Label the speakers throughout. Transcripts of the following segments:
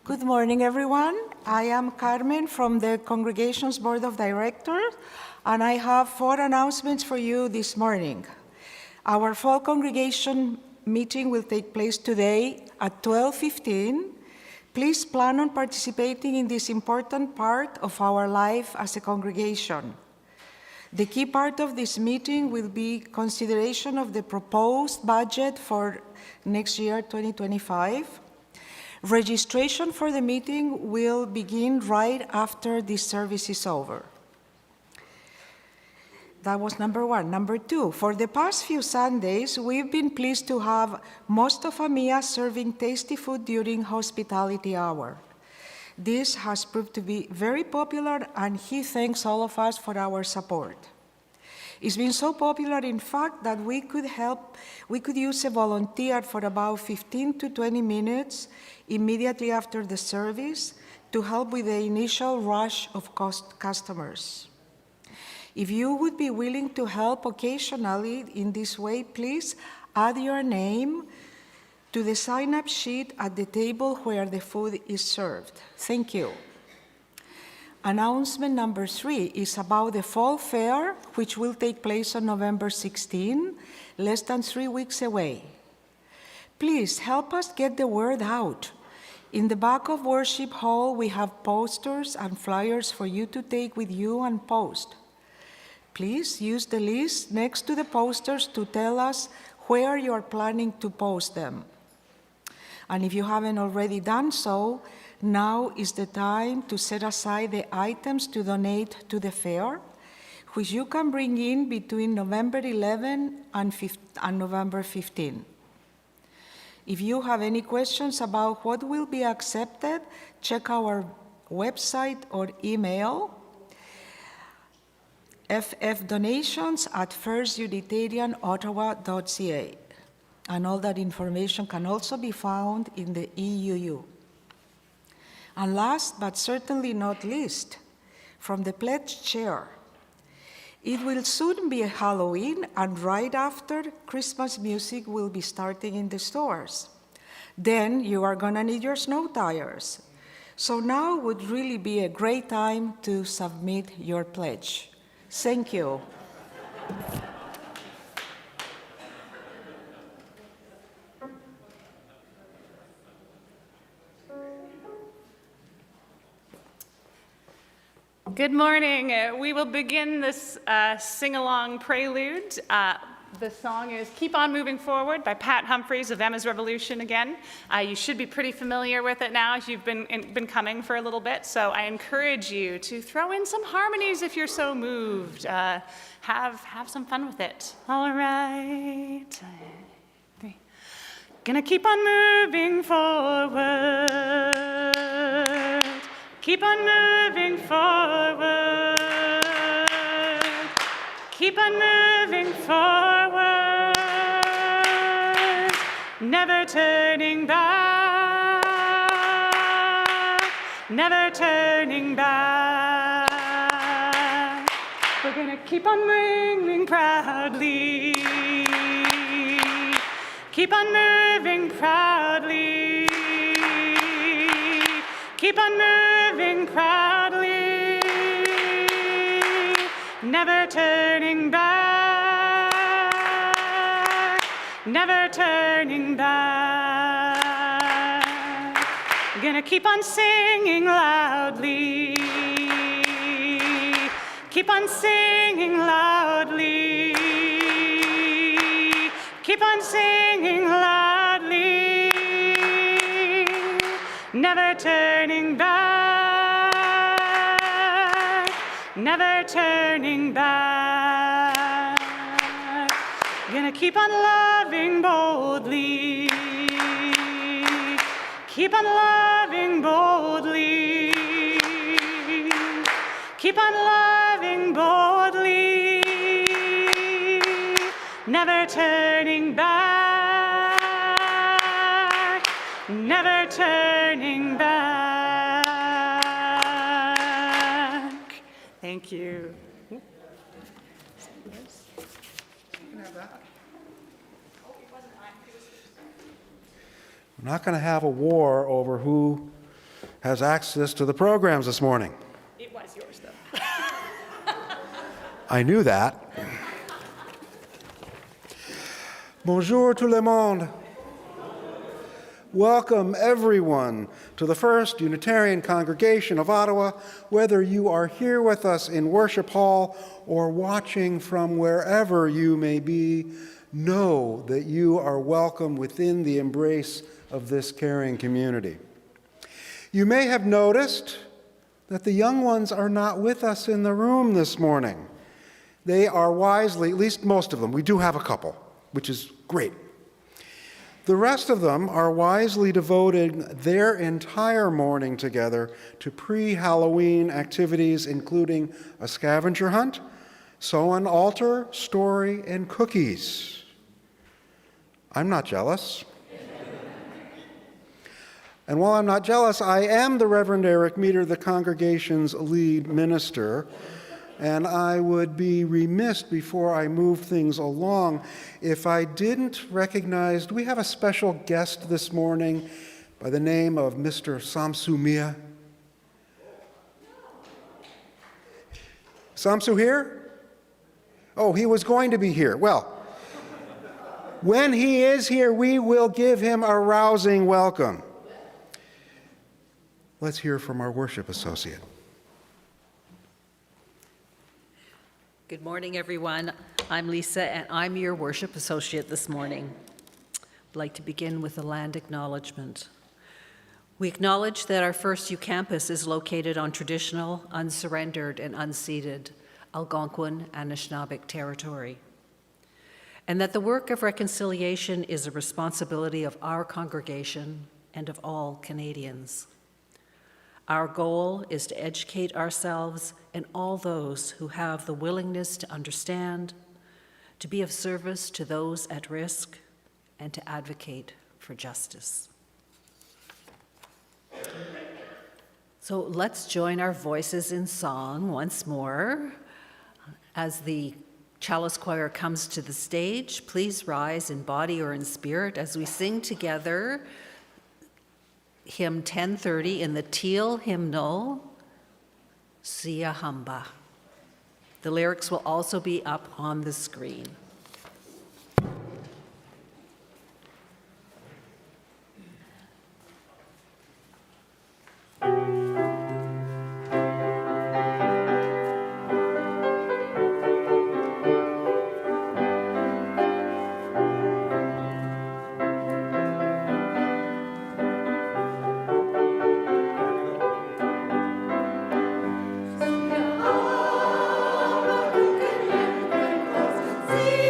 Speaker 1: Good morning, everyone. I am Carmen from the Congregation's Board of Directors, and I have 4 announcements for you this morning. Our fall congregation meeting will take place today at 12:15. Please plan on participating in this important part of our life as a congregation. The key part of this meeting will be consideration of the proposed budget for next year, 2025. Registration for the meeting will begin right after this service is over. That was number 1. Number 2, for the past few Sundays, we've been pleased to have most of AMIA serving tasty food during hospitality hour. This has proved to be very popular, and he thanks all of us for our support. It's been so popular, in fact, that we could use a volunteer for about 15 to 20 minutes immediately after the service to help with the initial rush of customers. If you would be willing to help occasionally in this way, please add your name to the sign-up sheet at the table where the food is served. Thank you. Announcement number 3 is about the Fall Fair, which will take place on November 16, less than 3 weeks away. Please help us get the word out. In the back of Worship Hall, we have posters and flyers for you to take with you and post. Please use the list next to the posters to tell us where you are planning to post them. And if you haven't already done so, now is the time to set aside the items to donate to the fair, which you can bring in between November 11 and November 15. If you have any questions about what will be accepted, check our website or email ffdonations@firstunitarianottawa.ca. And all that information can also be found in the EUU. And last but certainly not least, from the pledge chair, it will soon be Halloween, and right after, Christmas music will be starting in the stores. Then you are gonna need your snow tires. So now would really be a great time to submit your pledge. Thank you.
Speaker 2: Good morning. We will begin this sing-along prelude. The song is Keep On Moving Forward by Pat Humphries of Emma's Revolution again. You should be pretty familiar with it now as you've been coming for a little bit, so I encourage you to throw in some harmonies if you're so moved. Have some fun with it. All right. 3. Gonna keep on moving forward. Keep on moving forward. Keep on moving forward. Never turning back. Never turning back. We're gonna keep on moving proudly. Keep on moving proudly. Keep on moving proudly, never turning back, never turning back. We're gonna keep on singing loudly, keep on singing loudly, keep on singing loudly. Never turning back, never turning back. We're gonna keep on loving boldly, keep on loving boldly, keep on loving boldly, never turning back, never turning back. Thank you.
Speaker 3: You can have that. We're not going to have a war over who has access to the programs this morning.
Speaker 2: It was yours, though.
Speaker 3: I knew that. Bonjour tout le monde. Welcome everyone to the First Unitarian Congregation of Ottawa, whether you are here with us in Worship Hall or watching from wherever you may be. Know that you are welcome within the embrace of this caring community. You may have noticed that the young ones are not with us in the room this morning. They are wisely, at least most of them, we do have a couple, which is great. The rest of them are wisely devoting their entire morning together to pre-Halloween activities, including a scavenger hunt, sew an altar, story, and cookies. I'm not jealous. And while I'm not jealous, I am the Reverend Eric Meter, the congregation's lead minister, and I would be remiss before I move things along if I didn't recognize, do we have a special guest this morning by the name of Mr. Samsu Mia? Samsu here? Oh, he was going to be here. Well, when he is here, we will give him a rousing welcome. Let's hear from our worship associate.
Speaker 4: Good morning, everyone. I'm Lisa, and I'm your worship associate this morning. I'd like to begin with a land acknowledgement. We acknowledge that our FirstU campus is located on traditional, unsurrendered, and unceded Algonquin and Anishinaabeg territory, and that the work of reconciliation is a responsibility of our congregation and of all Canadians. Our goal is to educate ourselves and all those who have the willingness to understand, to be of service to those at risk, and to advocate for justice. So let's join our voices in song once more. As the Chalice Choir comes to the stage, please rise in body or in spirit as we sing together hymn 1030 in the teal hymnal, Sia Hamba. The lyrics will also be up on the screen.
Speaker 5: See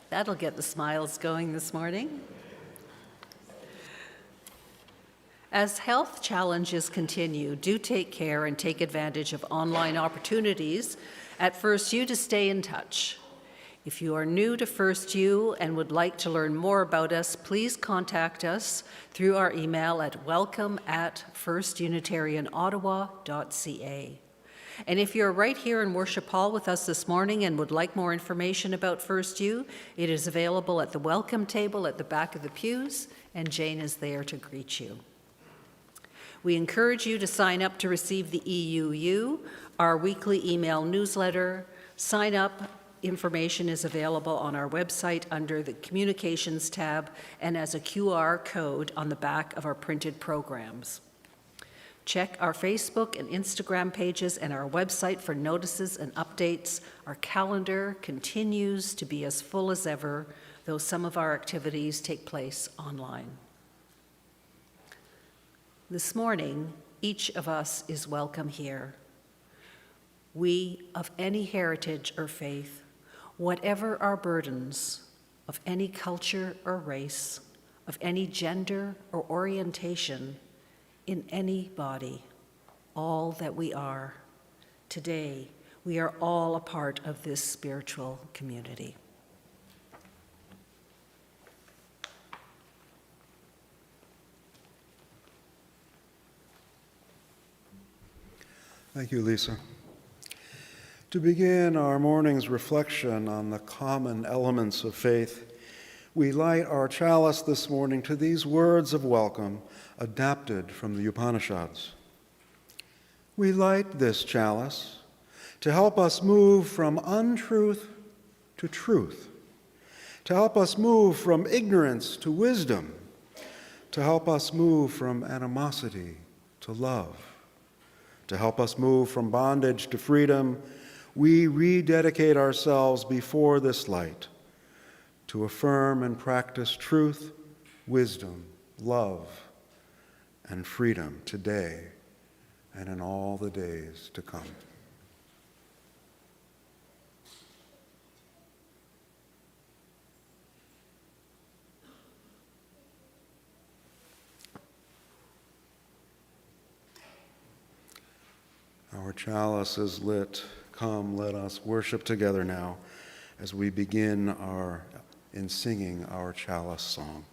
Speaker 4: That'll get the smiles going this morning. As health challenges continue, do take care and take advantage of online opportunities at FirstU to stay in touch. If you are new to FirstU and would like to learn more about us, please contact us through our email at welcome@firstunitarianottawa.ca. And if you're right here in Worship Hall with us this morning and would like more information about FirstU, it is available at the welcome table at the back of the pews, and Jane is there to greet you. We encourage you to sign up to receive the EUU, our weekly email newsletter. Sign up information is available on our website under the Communications tab and as a QR code on the back of our printed programs. Check our Facebook and Instagram pages and our website for notices and updates. Our calendar continues to be as full as ever, though some of our activities take place online. This morning, each of us is welcome here. We, of any heritage or faith, whatever our burdens, of any culture or race, of any gender or orientation, in any body, all that we are, today, we are all a part of this spiritual community.
Speaker 3: Thank you, Lisa. To begin our morning's reflection on the common elements of faith, we light our chalice this morning to these words of welcome adapted from the Upanishads. We light this chalice to help us move from untruth to truth, to help us move from ignorance to wisdom, to help us move from animosity to love. To help us move from bondage to freedom, we rededicate ourselves before this light to affirm and practice truth, wisdom, love, and freedom today and in all the days to come. Our chalice is lit. Come, let us worship together now as we begin in singing our chalice song.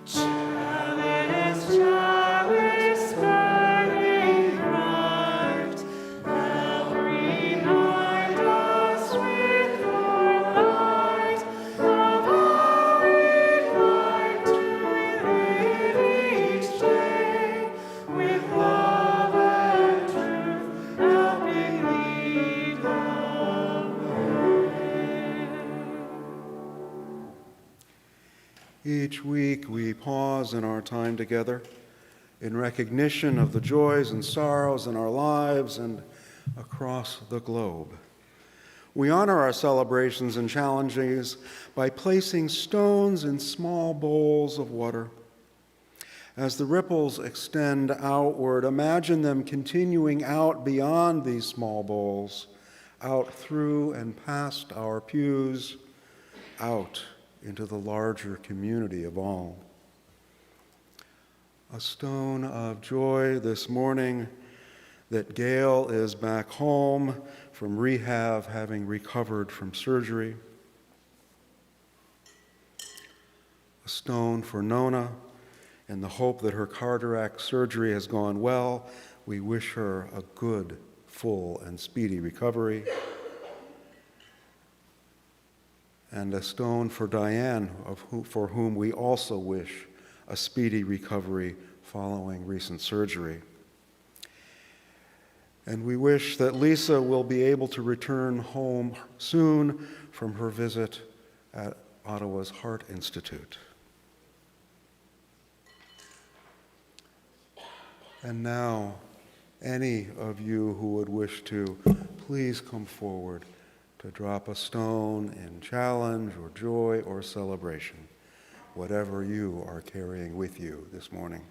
Speaker 2: Chalice, chalice, burning bright, help remind us with your light of all we'd like to live each day, with love and truth helping lead the way.
Speaker 3: Each week we pause in our time together in recognition of the joys and sorrows in our lives and across the globe. We honor our celebrations and challenges by placing stones in small bowls of water. As the ripples extend outward, imagine them continuing out beyond these small bowls, out through and past our pews, out into the larger community of all. A stone of joy this morning that Gail is back home from rehab, having recovered from surgery. A stone for Nona, in the hope that her cataract surgery has gone well. We wish her a good, full, and speedy recovery. And a stone for Diane, for whom we also wish a speedy recovery following recent surgery. And we wish that Lisa will be able to return home soon from her visit at Ottawa's Heart Institute. And now, any of you who would wish to, please come forward to drop a stone in challenge or joy or celebration, whatever you are carrying with you this morning.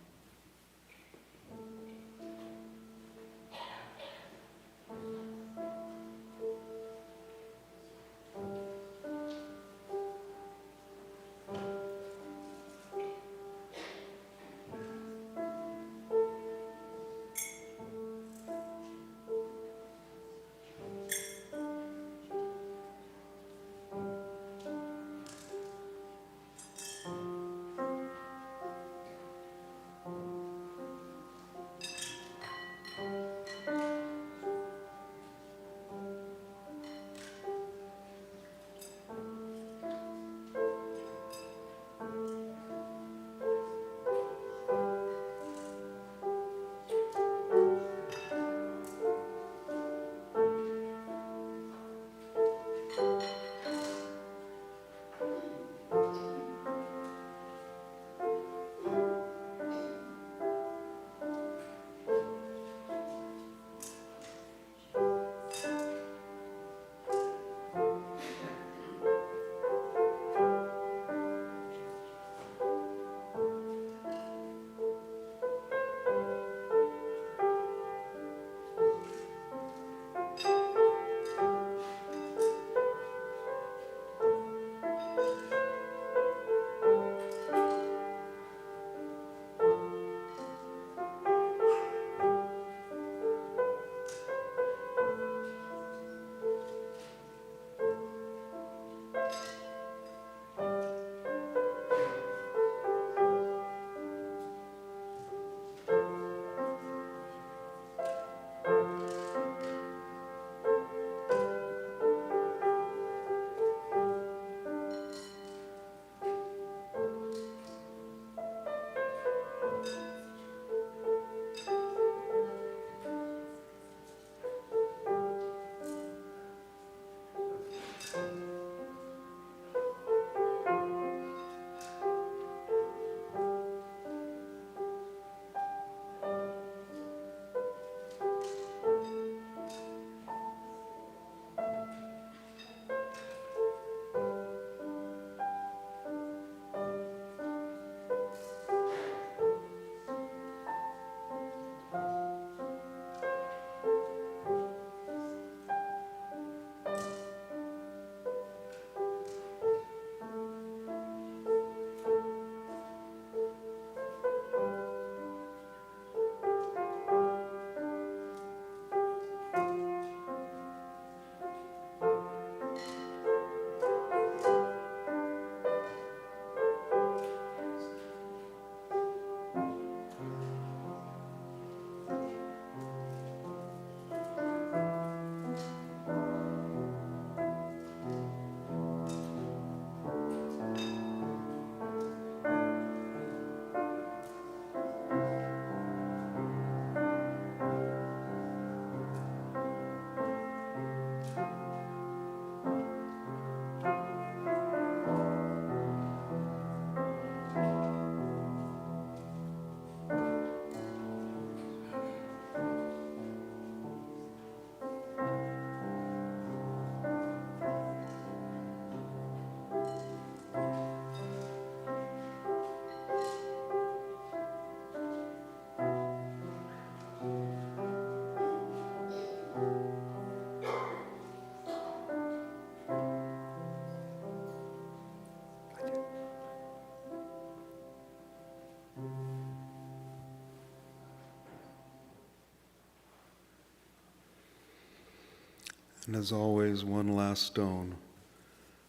Speaker 3: And as always, one last stone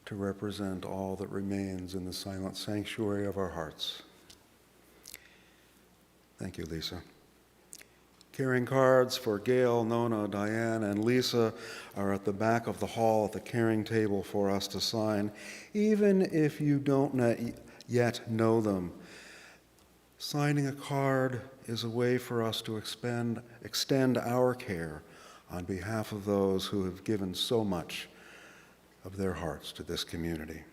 Speaker 3: to represent all that remains in the silent sanctuary of our hearts. Thank you, Lisa. Caring cards for Gail, Nona, Diane, and Lisa are at the back of the hall at the caring table for us to sign, even if you don't yet know them. Signing a card is a way for us to extend our care on behalf of those who have given so much of their hearts to this community.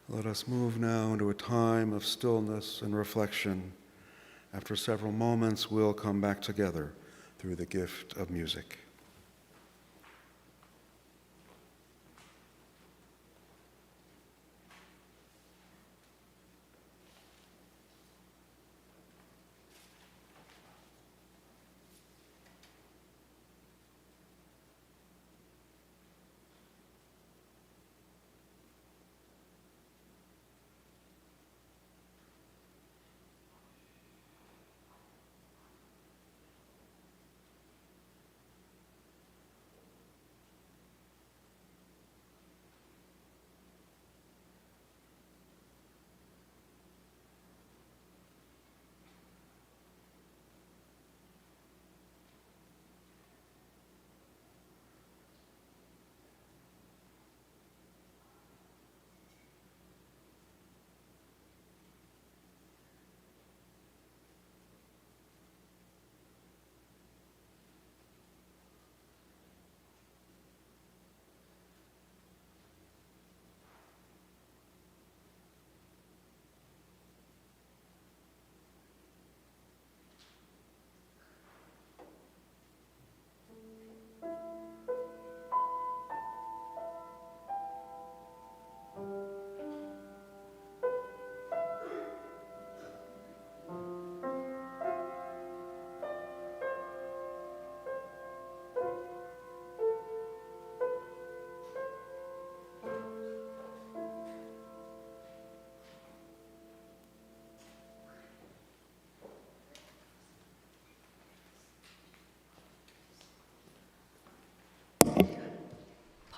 Speaker 3: Let us move now into a time of stillness and reflection. After several moments, we'll come back together through the gift of music.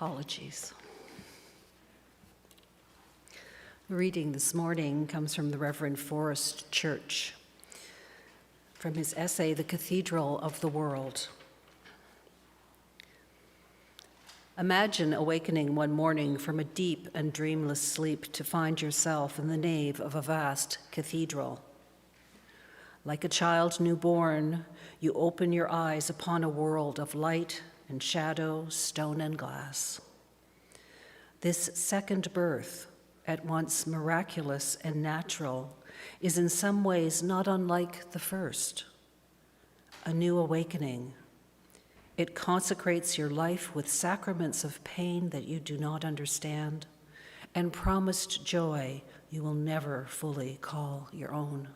Speaker 4: Apologies. The reading this morning comes from the Reverend Forrest Church, from his essay, The Cathedral of the World. Imagine awakening one morning from a deep and dreamless sleep to find yourself in the nave of a vast cathedral. Like a child newborn, you open your eyes upon a world of light and shadow, stone and glass. This second birth, at once miraculous and natural, is in some ways not unlike the first, a new awakening. It consecrates your life with sacraments of pain that you do not understand, and promised joy you will never fully call your own.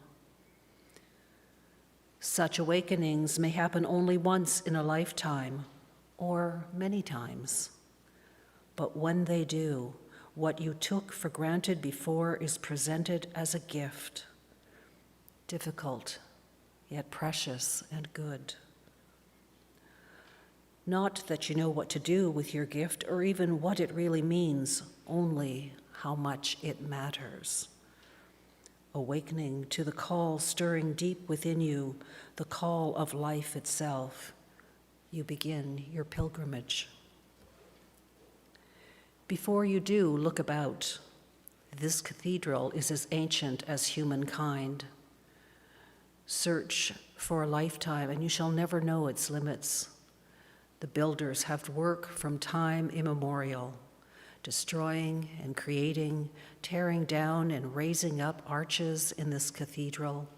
Speaker 4: Such awakenings may happen only once in a lifetime, or many times. But when they do, what you took for granted before is presented as a gift, difficult, yet precious and good. Not that you know what to do with your gift or even what it really means, only how much it matters. Awakening to the call stirring deep within you, the call of life itself, you begin your pilgrimage. Before you do, look about. This cathedral is as ancient as humankind. Search for a lifetime, and you shall never know its limits. The builders have worked from time immemorial, destroying and creating, tearing down and raising up arches in this cathedral,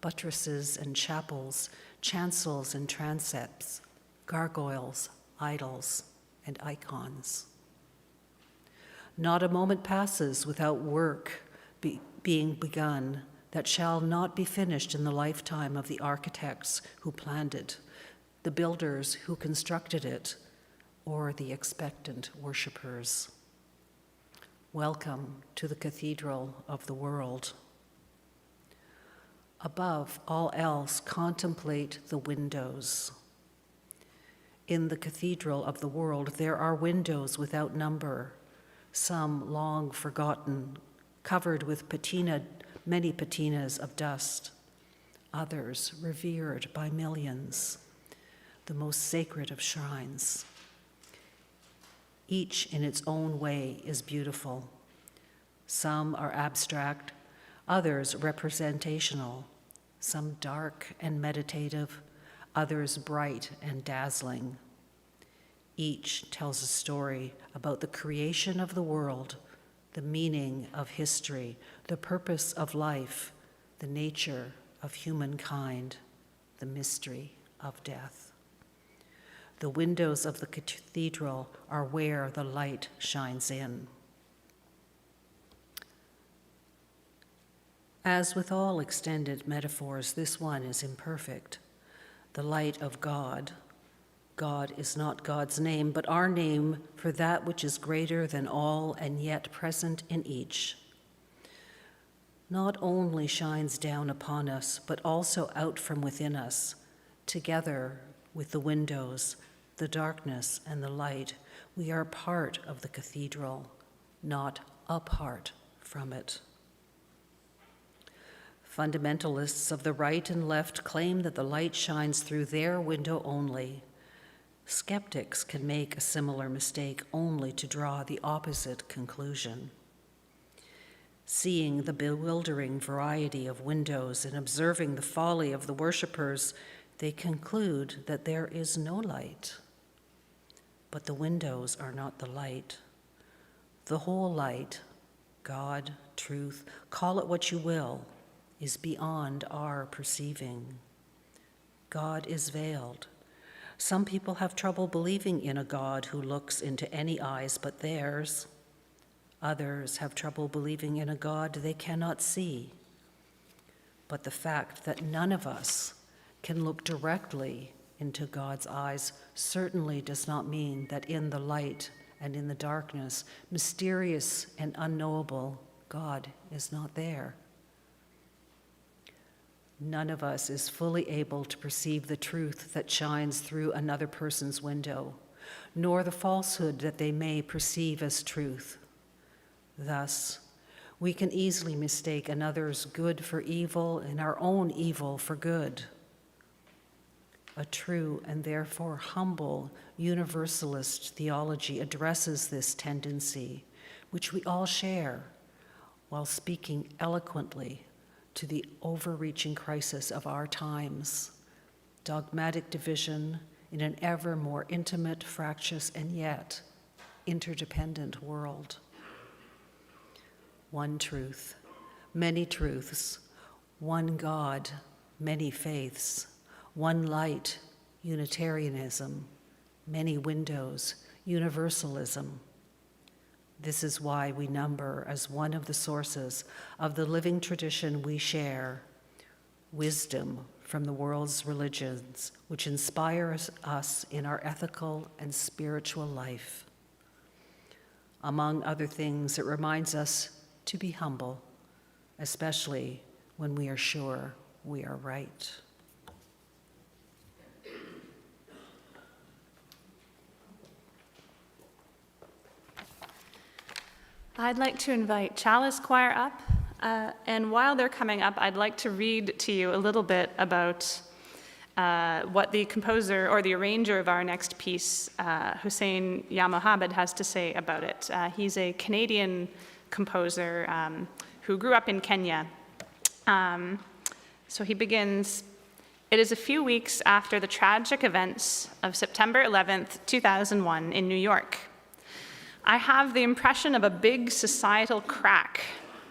Speaker 4: buttresses and chapels, chancels and transepts, gargoyles, idols, and icons. Not a moment passes without work being begun that shall not be finished in the lifetime of the architects who planned it, the builders who constructed it, or the expectant worshipers. Welcome to the Cathedral of the World. Above all else, contemplate the windows. In the cathedral of the world, there are windows without number, some long forgotten, covered with many patinas of dust, others revered by millions, the most sacred of shrines. Each in its own way is beautiful. Some are abstract, others representational, some dark and meditative, others bright and dazzling. Each tells a story about the creation of the world, the meaning of history, the purpose of life, the nature of humankind, the mystery of death. The windows of the cathedral are where the light shines in. As with all extended metaphors, this one is imperfect. The light of God. God is not God's name, but our name for that which is greater than all and yet present in each. Not only shines down upon us, but also out from within us, together with the windows, the darkness, and the light. We are part of the cathedral, not apart from it. Fundamentalists of the right and left claim that the light shines through their window only. Skeptics can make a similar mistake only to draw the opposite conclusion. Seeing the bewildering variety of windows and observing the folly of the worshipers, they conclude that there is no light. But the windows are not the light. The whole light, God, truth, call it what you will, is beyond our perceiving. God is veiled. Some people have trouble believing in a God who looks into any eyes but theirs. Others have trouble believing in a God they cannot see. But the fact that none of us can look directly into God's eyes certainly does not mean that in the light and in the darkness, mysterious and unknowable, God is not there. None of us is fully able to perceive the truth that shines through another person's window, nor the falsehood that they may perceive as truth. Thus, we can easily mistake another's good for evil and our own evil for good. A true and therefore humble universalist theology addresses this tendency, which we all share, while speaking eloquently to the overreaching crisis of our times, dogmatic division in an ever more intimate, fractious, and yet interdependent world. One truth, many truths, one God, many faiths, one light, Unitarianism, many windows, universalism. This is why we number as one of the sources of the living tradition we share, wisdom from the world's religions, which inspires us in our ethical and spiritual life. Among other things, it reminds us to be humble, especially when we are sure we are right.
Speaker 2: I'd like to invite Chalice Choir up, and while they're coming up, I'd like to read to you a little bit about what the composer or the arranger of our next piece, Hussein Yamohabed, has to say about it. He's a Canadian composer who grew up in Kenya. So he begins, "It is a few weeks after the tragic events of September 11th, 2001 in New York. I have the impression of a big societal crack,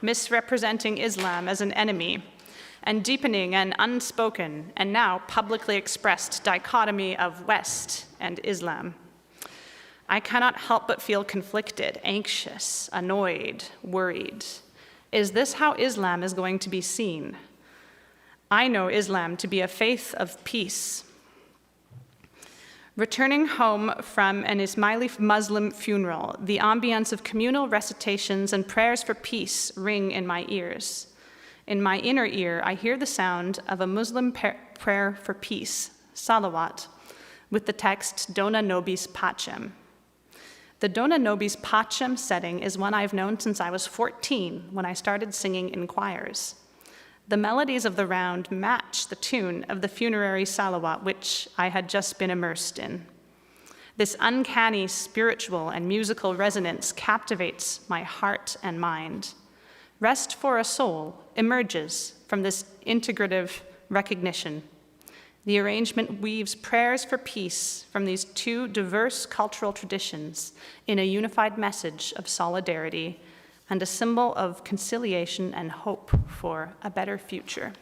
Speaker 2: misrepresenting Islam as an enemy, and deepening an unspoken and now publicly expressed dichotomy of West and Islam. I cannot help but feel conflicted, anxious, annoyed, worried. Is this how Islam is going to be seen? I know Islam to be a faith of peace. Returning home from an Ismaili Muslim funeral, the ambience of communal recitations and prayers for peace ring in my ears. In my inner ear, I hear the sound of a Muslim prayer for peace, salawat, with the text Dona Nobis Pacem. The Dona Nobis Pacem setting is one I've known since I was 14 when I started singing in choirs. The melodies of the round match the tune of the funerary salawat which I had just been immersed in. This uncanny spiritual and musical resonance captivates my heart and mind. Rest for a Soul emerges from this integrative recognition. The arrangement weaves prayers for peace from these two diverse cultural traditions in a unified message of solidarity and a symbol of conciliation and hope for a better future.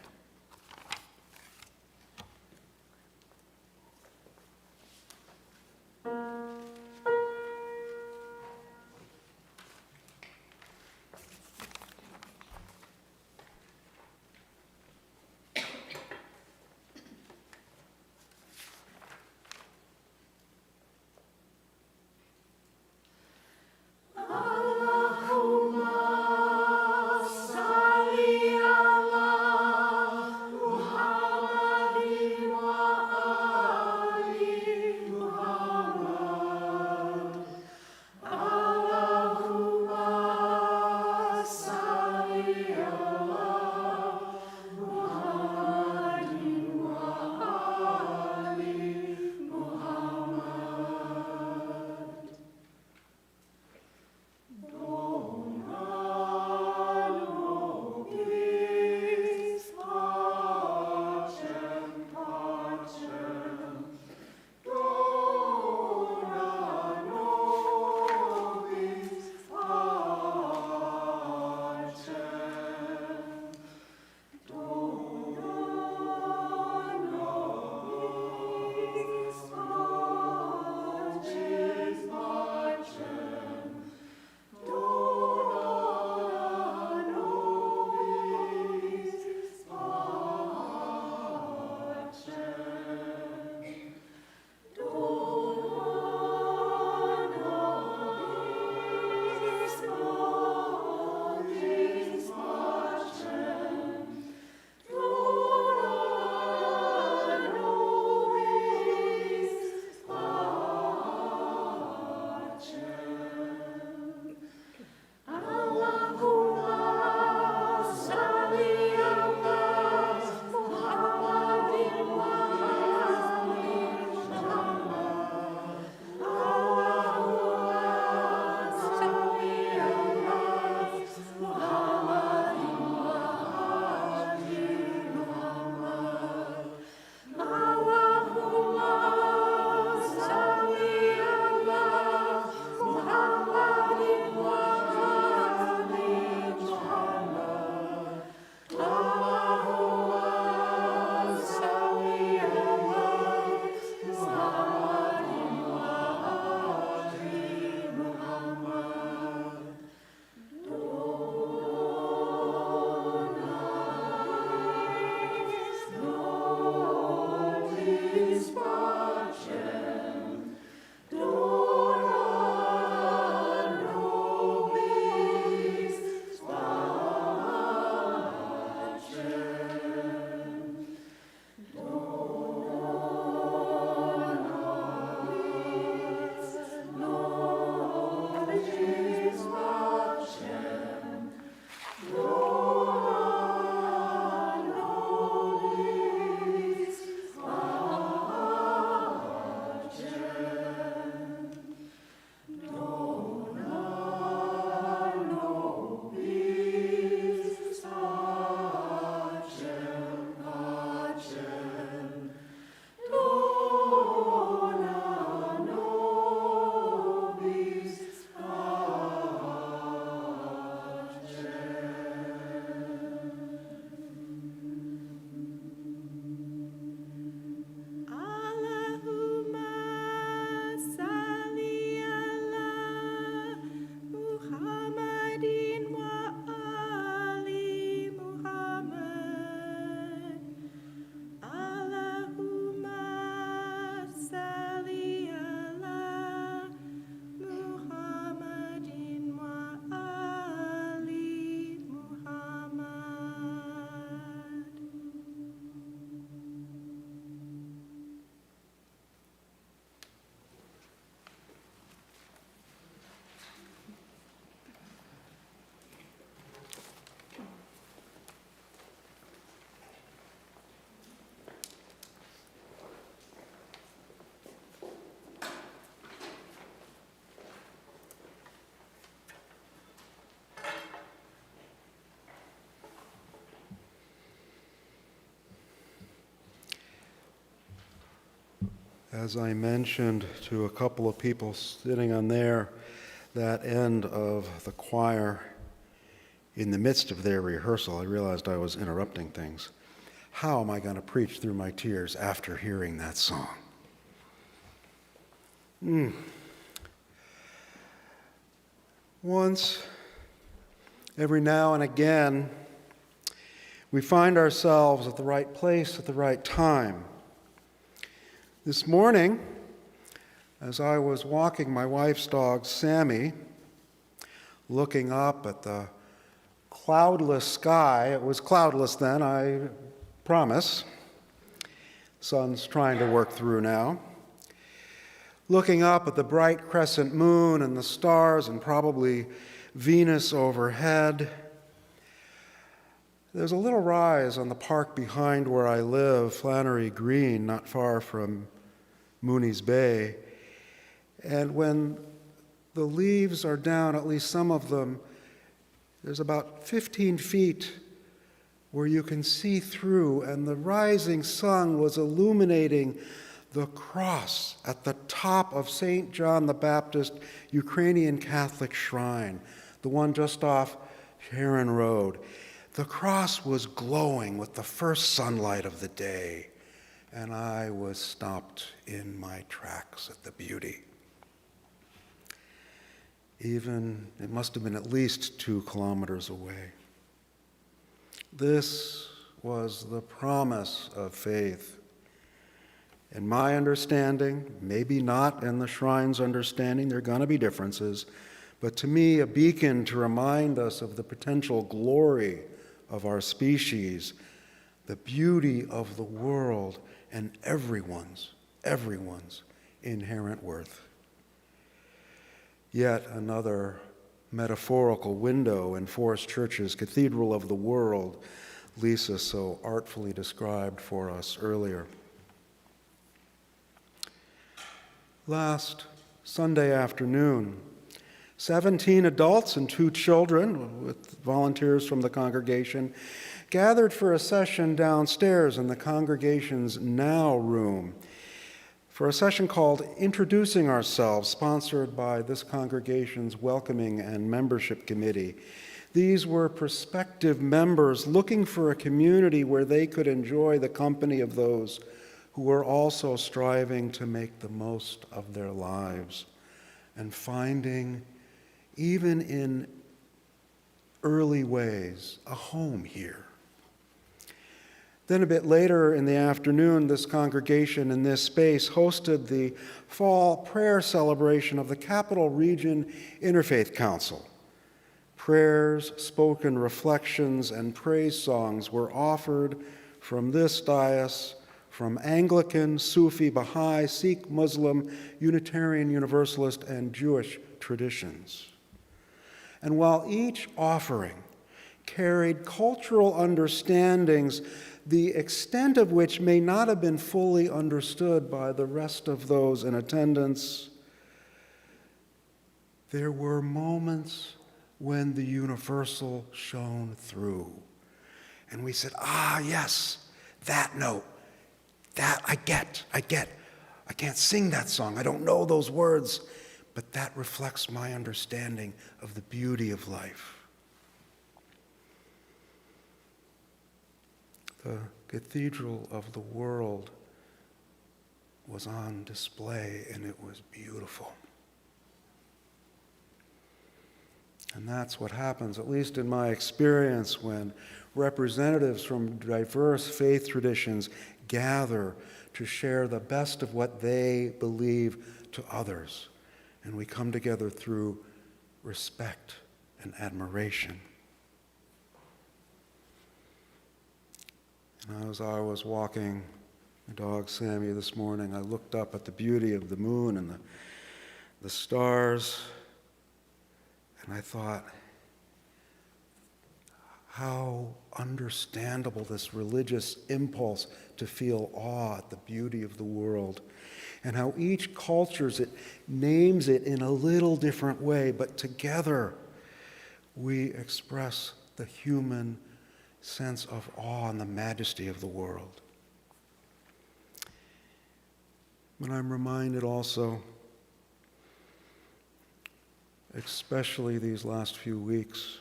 Speaker 5: Allahumma salli ala
Speaker 3: As I mentioned to a couple of people sitting on that end of the choir, in the midst of their rehearsal, I realized I was interrupting things. How am I going to preach through my tears after hearing that song? Once, every now and again, we find ourselves at the right place at the right time. This morning, as I was walking my wife's dog, Sammy, looking up at the cloudless sky, it was cloudless then, I promise. Sun's trying to work through now. Looking up at the bright crescent moon and the stars and probably Venus overhead, there's a little rise on the park behind where I live, Flannery Green, not far from Mooney's Bay. And when the leaves are down, at least some of them, there's about 15 feet where you can see through, and the rising sun was illuminating the cross at the top of St. John the Baptist Ukrainian Catholic Shrine, the one just off Heron Road. The cross was glowing with the first sunlight of the day, and I was stopped in my tracks at the beauty. It must have been at least 2 kilometers away. This was the promise of faith. In my understanding, maybe not in the shrine's understanding, there are going to be differences, but to me, a beacon to remind us of the potential glory of our species, the beauty of the world, and everyone's inherent worth. Yet another metaphorical window in Forest Church's Cathedral of the World, Lisa so artfully described for us earlier. Last Sunday afternoon, 17 adults and 2 children, with volunteers from the congregation, gathered for a session downstairs in the congregation's Now room, for a session called Introducing Ourselves, sponsored by this congregation's Welcoming and Membership Committee. These were prospective members looking for a community where they could enjoy the company of those who were also striving to make the most of their lives and finding, even in early ways, a home here. Then a bit later in the afternoon, this congregation in this space hosted the fall prayer celebration of the Capital Region Interfaith Council. Prayers, spoken reflections, and praise songs were offered from this dais, from Anglican, Sufi, Baha'i, Sikh, Muslim, Unitarian, Universalist, and Jewish traditions. And while each offering carried cultural understandings, the extent of which may not have been fully understood by the rest of those in attendance, there were moments when the universal shone through. And we said, yes, that note, that I get. I can't sing that song, I don't know those words, but that reflects my understanding of the beauty of life. The Cathedral of the World was on display, and it was beautiful. And that's what happens, at least in my experience, when representatives from diverse faith traditions gather to share the best of what they believe to others. And we come together through respect and admiration. And as I was walking my dog Sammy this morning, I looked up at the beauty of the moon and the stars, and I thought, how understandable this religious impulse to feel awe at the beauty of the world, and how each culture names it in a little different way, but together we express the human sense of awe and the majesty of the world. But I'm reminded also, especially these last few weeks,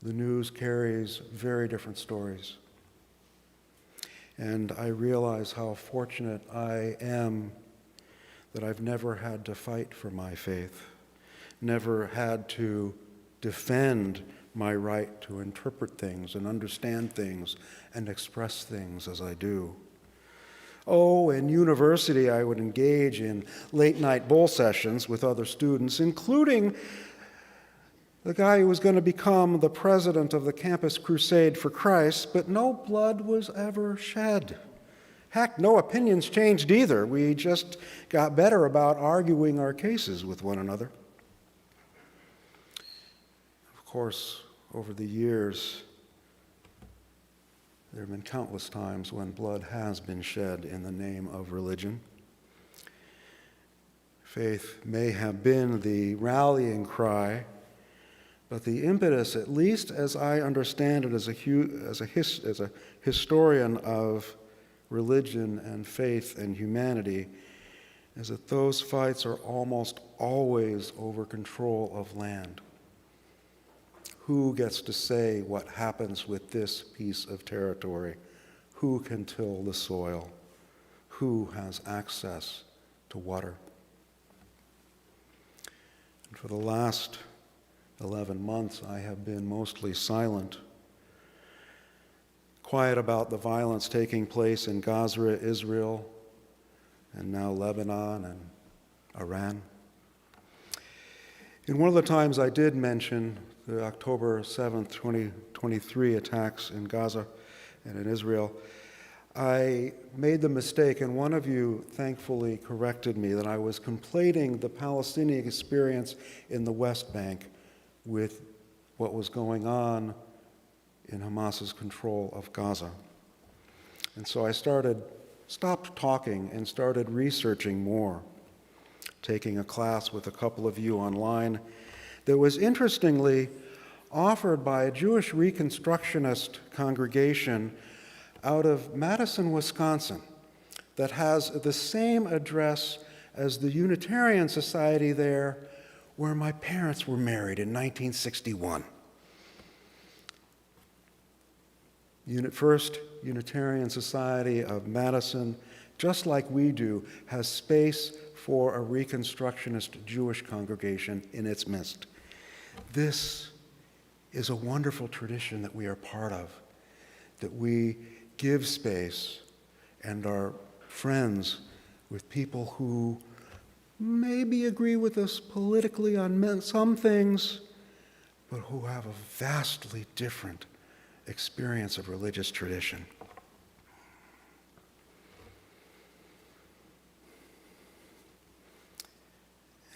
Speaker 3: the news carries very different stories. And I realize how fortunate I am that I've never had to fight for my faith, never had to defend my right to interpret things and understand things and express things as I do. Oh, in university, I would engage in late-night bull sessions with other students, including the guy who was going to become the president of the Campus Crusade for Christ, but no blood was ever shed. Heck, no opinions changed either. We just got better about arguing our cases with one another. Of course, over the years, there have been countless times when blood has been shed in the name of religion. Faith may have been the rallying cry, but the impetus, at least as I understand it as a historian of religion and faith and humanity, is that those fights are almost always over control of land. Who gets to say what happens with this piece of territory? Who can till the soil? Who has access to water? And for the last 11 months, I have been mostly silent, quiet about the violence taking place in Gaza, Israel, and now Lebanon and Iran. In one of the times I did mention the October 7th, 2023 attacks in Gaza and in Israel, I made the mistake, and one of you thankfully corrected me, that I was conflating the Palestinian experience in the West Bank with what was going on in Hamas's control of Gaza. And so I stopped talking and started researching more, taking a class with a couple of you online that was interestingly offered by a Jewish Reconstructionist congregation out of Madison, Wisconsin, that has the same address as the Unitarian Society there, where my parents were married in 1961. First Unitarian Society of Madison, just like we do, has space for a Reconstructionist Jewish congregation in its midst. This is a wonderful tradition that we are part of, that we give space and are friends with people who maybe agree with us politically on some things, but who have a vastly different experience of religious tradition.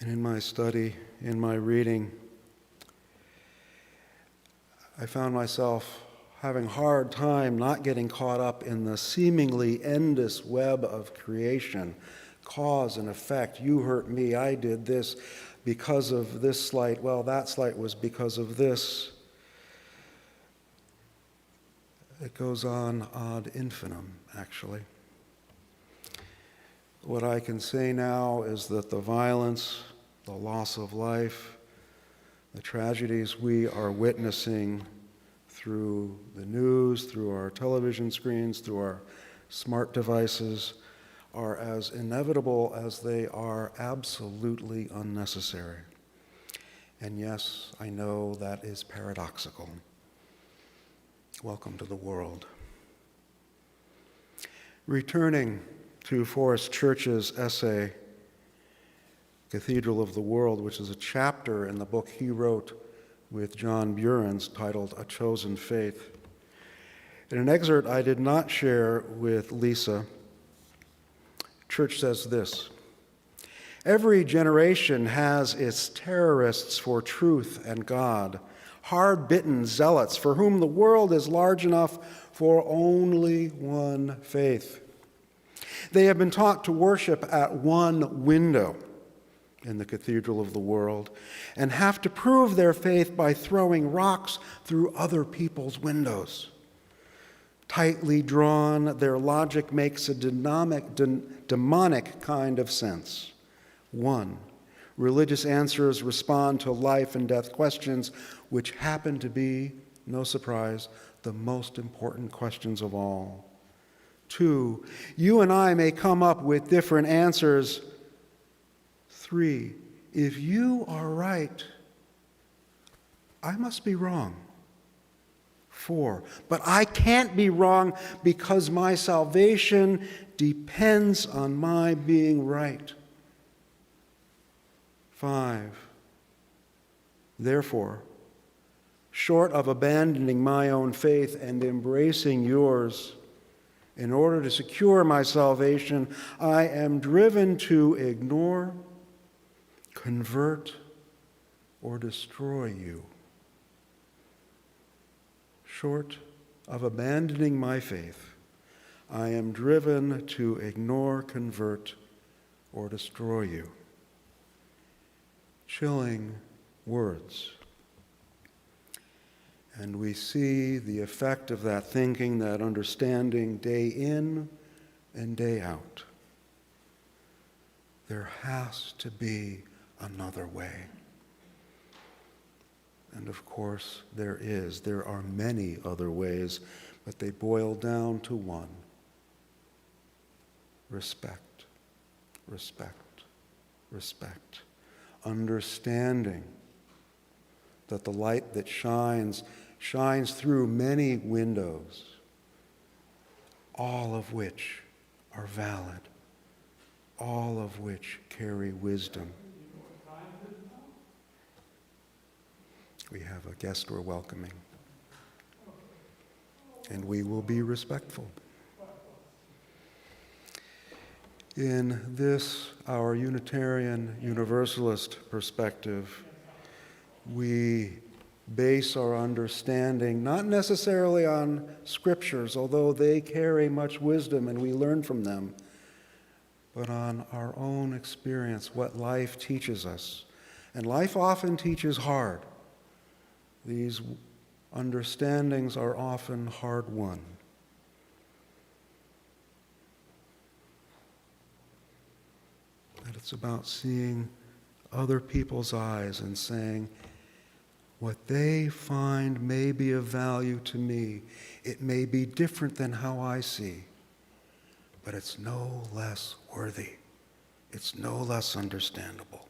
Speaker 3: And in my study, in my reading, I found myself having a hard time not getting caught up in the seemingly endless web of creation, cause and effect. You hurt me, I did this because of this slight. Well, that slight was because of this. It goes on ad infinitum, actually. What I can say now is that the violence, the loss of life, the tragedies we are witnessing through the news, through our television screens, through our smart devices, are as inevitable as they are absolutely unnecessary. And yes, I know that is paradoxical. Welcome to the world. Returning to Forrest Church's essay, Cathedral of the World, which is a chapter in the book he wrote with John Burens titled A Chosen Faith. In an excerpt I did not share with Lisa, Church says this: "Every generation has its terrorists for truth and God, hard-bitten zealots for whom the world is large enough for only one faith. They have been taught to worship at one window in the cathedral of the world and have to prove their faith by throwing rocks through other people's windows. tightly drawn. Their logic makes a demonic kind of sense. 1, religious answers respond to life and death questions, which happen to be, no surprise, the most important questions of all. 2, you and I may come up with different answers. 3, if you are right, I must be wrong. 4, but I can't be wrong because my salvation depends on my being right. 5, therefore, short of abandoning my own faith and embracing yours, in order to secure my salvation, I am driven to ignore, convert, or destroy you. Short of abandoning my faith, I am driven to ignore, convert, or destroy you. Chilling words. And we see the effect of that thinking, that understanding, day in and day out. There has to be another way. And of course, there is. There are many other ways, but they boil down to one. Respect, respect, respect. Understanding that the light that shines through many windows, all of which are valid, all of which carry wisdom. We have a guest we're welcoming, and we will be respectful. In this, our Unitarian Universalist perspective, we base our understanding not necessarily on scriptures, although they carry much wisdom and we learn from them, but on our own experience, what life teaches us. And life often teaches hard. These understandings are often hard won. And it's about seeing other people's eyes and saying, what they find may be of value to me. It may be different than how I see, but it's no less worthy. It's no less understandable.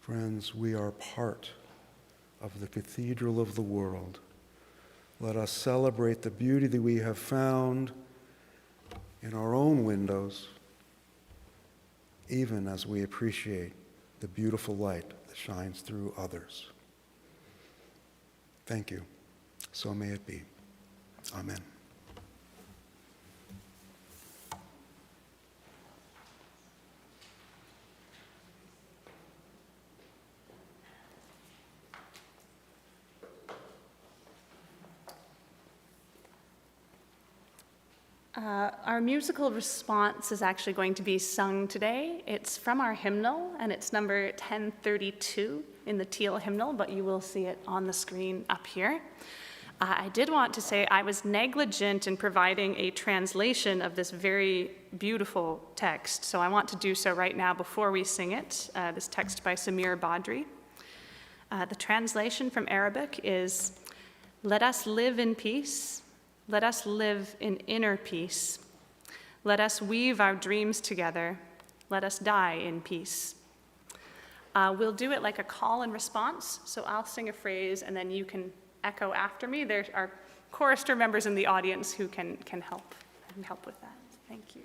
Speaker 3: Friends, we are part of the cathedral of the world. Let us celebrate the beauty that we have found in our own windows, even as we appreciate the beautiful light that shines through others. Thank you. So may it be. Amen.
Speaker 2: Our musical response is actually going to be sung today. It's from our hymnal, and it's number 1032 in the teal hymnal, but you will see it on the screen up here. I did want to say I was negligent in providing a translation of this very beautiful text, so I want to do so right now before we sing it, this text by Samir Badri. The translation from Arabic is, "Let us live in peace. Let us live in inner peace. Let us weave our dreams together. Let us die in peace." We'll do it like a call and response. So I'll sing a phrase and then you can echo after me. There are chorister members in the audience who can help with that. Thank you.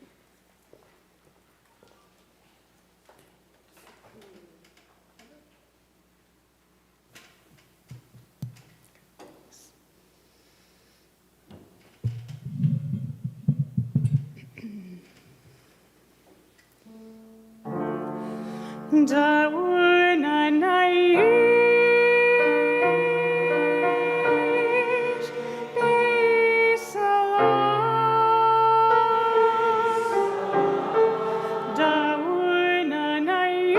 Speaker 2: Da'una naish bisalam. Da'una naish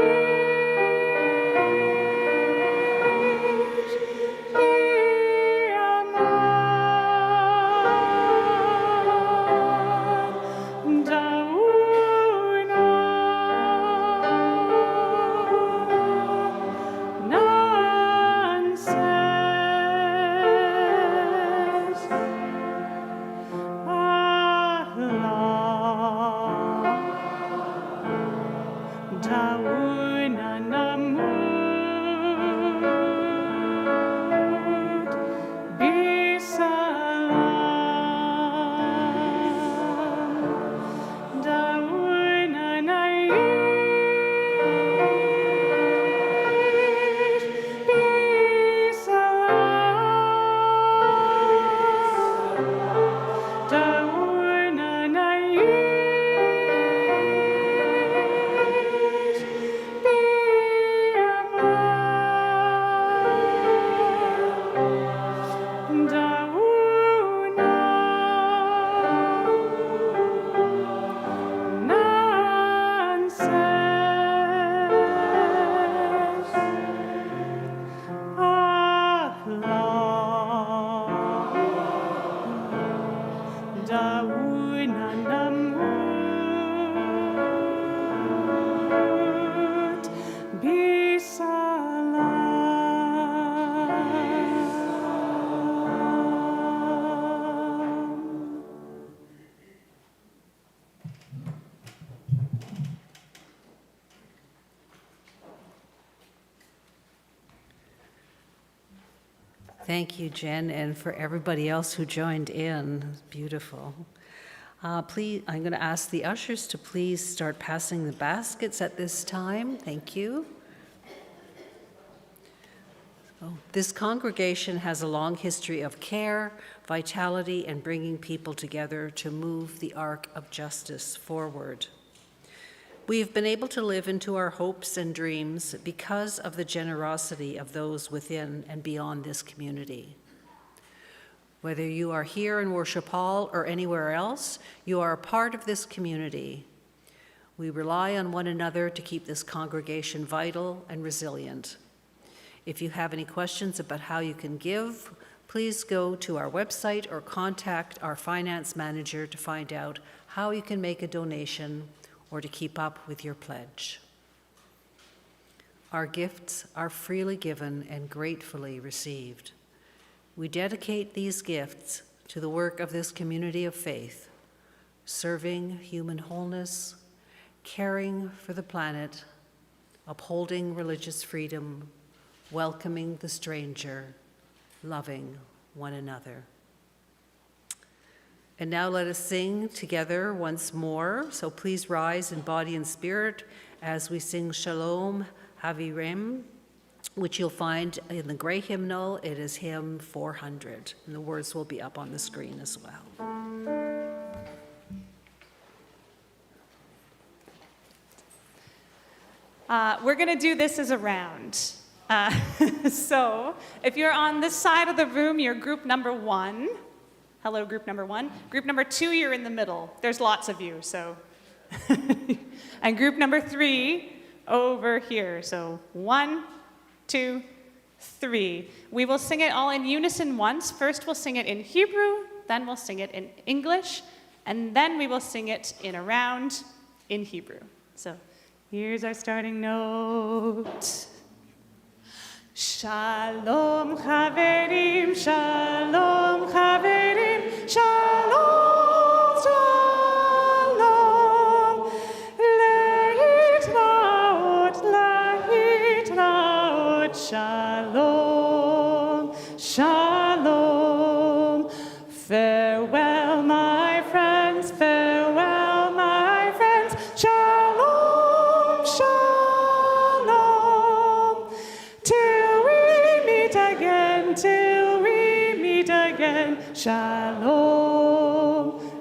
Speaker 2: daunanamut bisalam.
Speaker 4: Thank you, Jen, and for everybody else who joined in. It was beautiful. Please, I'm going to ask the ushers to please start passing the baskets at this time. Thank you. This congregation has a long history of care, vitality, and bringing people together to move the arc of justice forward. We have been able to live into our hopes and dreams because of the generosity of those within and beyond this community. Whether you are here in Worship Hall or anywhere else, you are a part of this community. We rely on one another to keep this congregation vital and resilient. If you have any questions about how you can give, please go to our website or contact our finance manager to find out how you can make a donation or to keep up with your pledge. Our gifts are freely given and gratefully received. We dedicate these gifts to the work of this community of faith, serving human wholeness, caring for the planet, upholding religious freedom, welcoming the stranger, loving one another. And now let us sing together once more. So please rise in body and spirit as we sing Shalom Havirem, which you'll find in the gray hymnal. It is hymn 400, and the words will be up on the screen as well.
Speaker 2: We're going to do this as a round. So if you're on this side of the room, you're group number 1. Hello, group number 1. Group number 2, you're in the middle. There's lots of you, so. And group number 3, over here. So 1, 2, 3. We will sing it all in unison once. First, we'll sing it in Hebrew, then we'll sing it in English, and then we will sing it in a round in Hebrew. So here's our starting note. Shalom chaverim, shalom chaverim, shalom, shalom, leitraot, leitraot, shalom, shalom, farewell my friends, farewell my friends, shalom, shalom, till we meet again, shalom,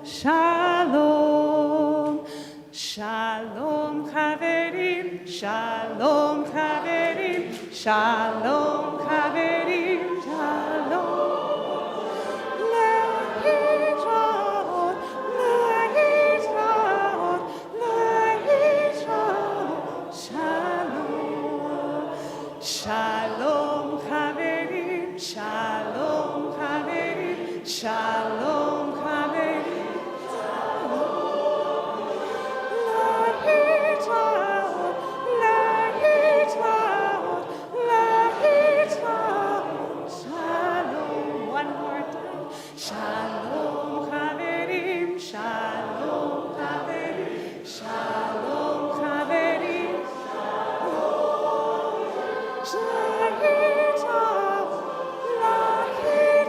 Speaker 2: shalom, shalom chaverim, shalom chaverim, shalom chaverim, shalom, leitraot, leitraot, leitraot, shalom, shalom chaverim, shalom chaverim, shalom chaverim, leitraot, leitraot, leitraot, shalom. One more time. Shalom chaverim, shalom chaverim, shalom chaverim,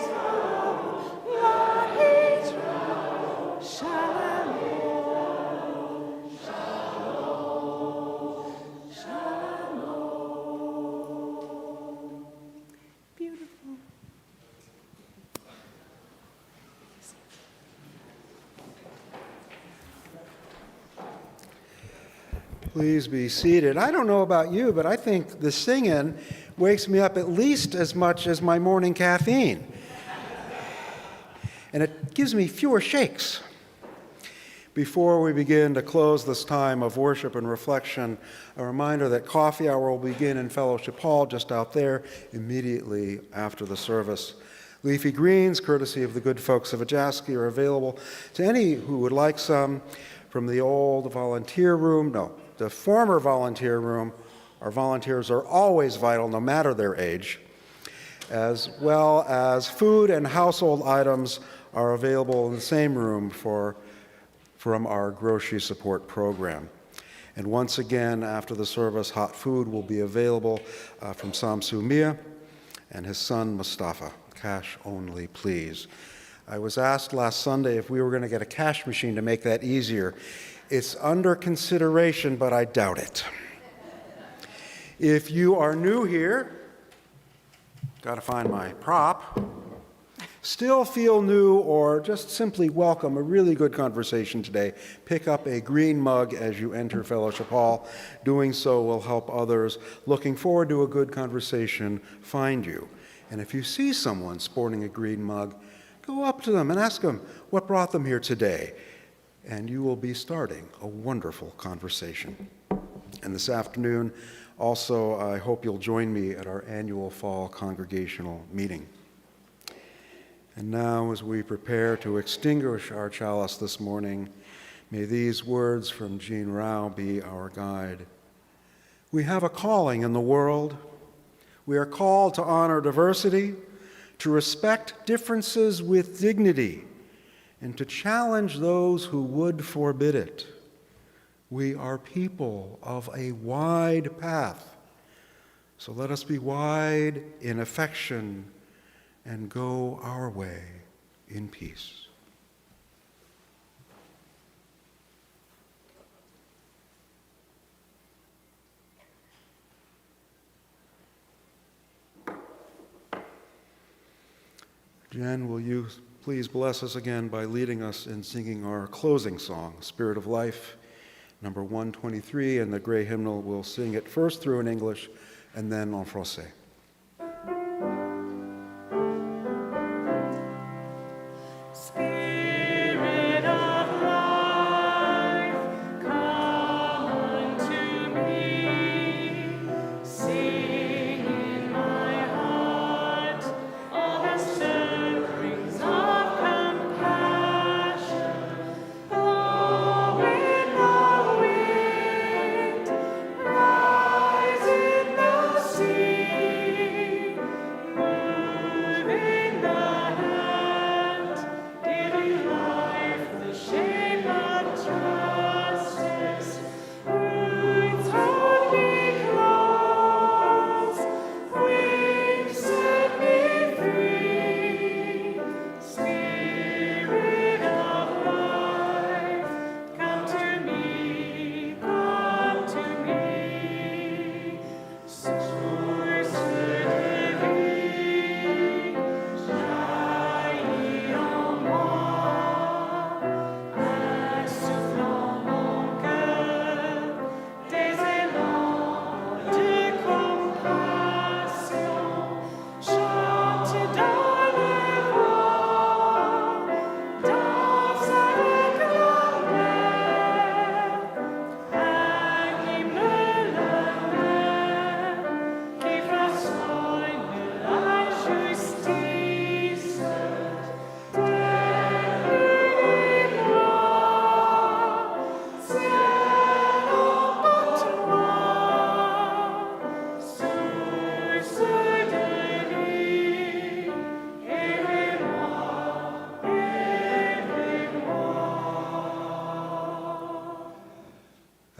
Speaker 2: leitraot, leitraot, shalom, shalom, shalom. Beautiful.
Speaker 3: Please be seated. I don't know about you, but I think the singing wakes me up at least as much as my morning caffeine. And it gives me fewer shakes. Before we begin to close this time of worship and reflection, a reminder that coffee hour will begin in Fellowship Hall just out there immediately after the service. Leafy greens, courtesy of the good folks of Ajaski, are available to any who would like some from the old volunteer room. No, the former volunteer room. Our volunteers are always vital, no matter their age, as well as food and household items are available in the same room from our grocery support program. And once again, after the service, hot food will be available from Samsu Mia and his son Mustafa. Cash only, please. I was asked last Sunday if we were going to get a cash machine to make that easier. It's under consideration, but I doubt it. If you are new here, got to find my prop, still feel new, or just simply welcome a really good conversation today, pick up a green mug as you enter Fellowship Hall. Doing so will help others looking forward to a good conversation find you. And if you see someone sporting a green mug, go up to them and ask them what brought them here today. And you will be starting a wonderful conversation. And this afternoon, also, I hope you'll join me at our annual fall congregational meeting. And now, as we prepare to extinguish our chalice this morning, may these words from Jean Rao be our guide. We have a calling in the world. We are called to honor diversity, to respect differences with dignity, and to challenge those who would forbid it. We are people of a wide path, so let us be wide in affection and go our way in peace. Jen, will you please bless us again by leading us in singing our closing song, Spirit of Life, number 123, and the gray hymnal. We'll sing it first through in English and then en français.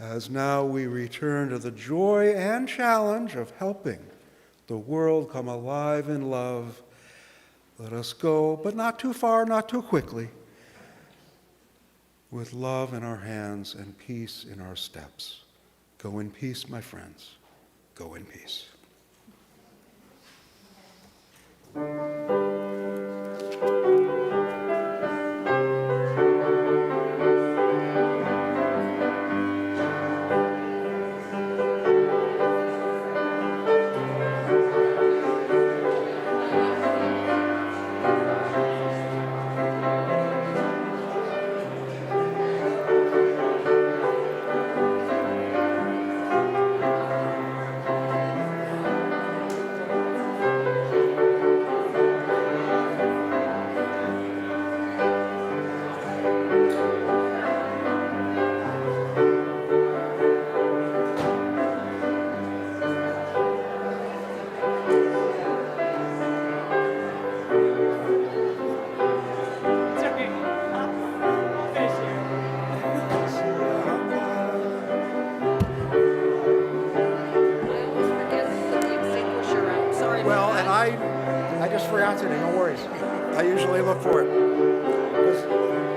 Speaker 3: As now we return to the joy and challenge of helping the world come alive in love, let us go, but not too far, not too quickly, with love in our hands and peace in our steps. Go in peace, my friends. Go in peace. I just forgot today, no worries. I usually look for it.